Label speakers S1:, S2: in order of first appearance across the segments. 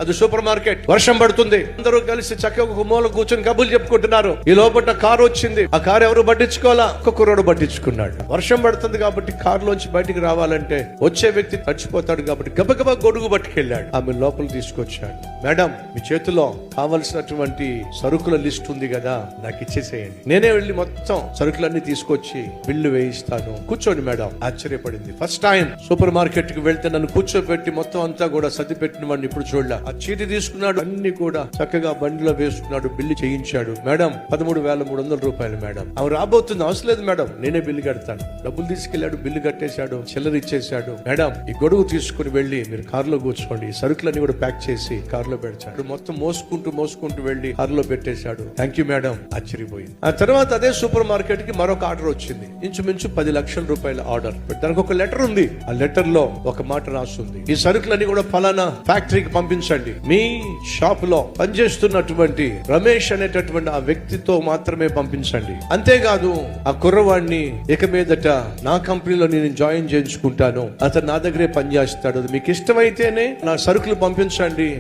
S1: అది super market. వర్షం పడుతుంది, అందరూ కలిసి చక్కగా ఒక మూల కూర్చొని కబుర్లు చెప్పుకుంటున్నారు. ఈ లోపల కారు వచ్చింది. ఆ కారు ఎవరు పట్టించుకోవాలా? ఒక కుర్రోడు పట్టించుకున్నాడు. వర్షం పడుతుంది కాబట్టి కారులోంచి బయటికి రావాలంటే వచ్చే వ్యక్తి చచ్చిపోతాడు కాబట్టి గబగబా గొడుగు పట్టుకెళ్ళాడు. ఆమె లోపల తీసుకొచ్చాడు. మేడం, మీ చేతిలో కావలసినటువంటి సరుకుల లిస్ట్ ఉంది కదా, నాకు ఇచ్చేసేయండి. నేనే వెళ్ళి మొత్తం సరుకులన్నీ తీసుకొచ్చి బిల్లు వేయిస్తాను. కూర్చోండి మేడం. ఆశ్చర్యపడింది. ఫస్ట్ టైం సూపర్ మార్కెట్ కి వెళ్తే నన్ను కూర్చోబెట్టి మొత్తం అంతా కూడా సర్ది పెట్టిన వాడిని ఇప్పుడు చూడలే. ఆ చీటి తీసుకున్నాడు, అన్ని కూడా చక్కగా బండిలో వేసుకున్నాడు, బిల్లు చేయించాడు. మేడం, 13,300 రూపాయలు మేడం. ఆమె రాబోతుంది. అవసరం లేదు మేడం, నేనే బిల్లు కడతాను. డబ్బులు తీసుకెళ్లాడు, బిల్లు కట్టేశాడు, చిల్లర ఇచ్చేశాడు. మేడం, ఈ గొడుగు తీసుకుని వెళ్ళి మీరు కారులో కూర్చోండి. సరుకులన్నీ కూడా ప్యాక్ చేసి కారులో పెడతాడు. మొత్తం మోసుకుంటూ వెళ్ళి కారులో పెట్టేశాడు. Thank you madam. ఆశ్చర్యపోయింది. ఆ తర్వాత అదే సూపర్ మార్కెట్ కి మరొక ఆర్డర్ వచ్చింది. ఇంచుమించు 10 లక్షల రూపాయల ఆర్డర్. దానికి ఒక లెటర్ ఉంది. ఆ లెటర్ లో ఒక మాట రాస్తుంది, ఈ సరుకులన్నీ కూడా ఫలానా ఫ్యాక్టరీకి పంపించండి. మీ షాప్ లో పనిచేస్తున్నటువంటి రమేష్ అనేటటువంటి ఆ వ్యక్తితో మాత్రమే పంపించండి. అంతేకాదు ఆ కుర్రవాడిని ఇక మీదట నా కంపెనీలో నేను జాయిన్ చేయించుకుంటాను. అతను నా దగ్గరే పనిచేస్తాడు. మీకు ఇష్టమైతేనే నా సరుకులు పంపించండి,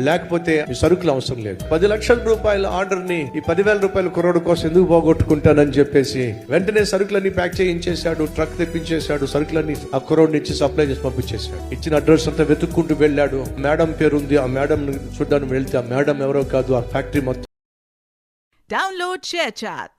S1: లేకపోతే మీ సరుకులు అవసరం లేదు. 10 లక్షల రూపాయల ఆర్డర్ ని ఈ 10,000 రూపాయల కుర్రోడు కోసం ఎందుకు పోగొట్టుకుంటానని చెప్పేసి వెంటనే సరుకులన్నీ ప్యాక్ చేయించేశాడు. ట్రక్ తెప్పించేశాడు. సరుకులన్నీ ఆ కుర్రోడిని ఇచ్చి సప్లై చేసి పంపించేశాడు. ఇచ్చిన అడ్రస్ అంతా వెతుక్కుంటూ వెళ్ళాడు. మేడం పేరు ఉంది. ఆ మేడం చూడడానికి వెళ్తే ఆ మేడం ఎవరో కాదు, ఆ ఫ్యాక్టరీ మొత్తం.
S2: Download ShareChat.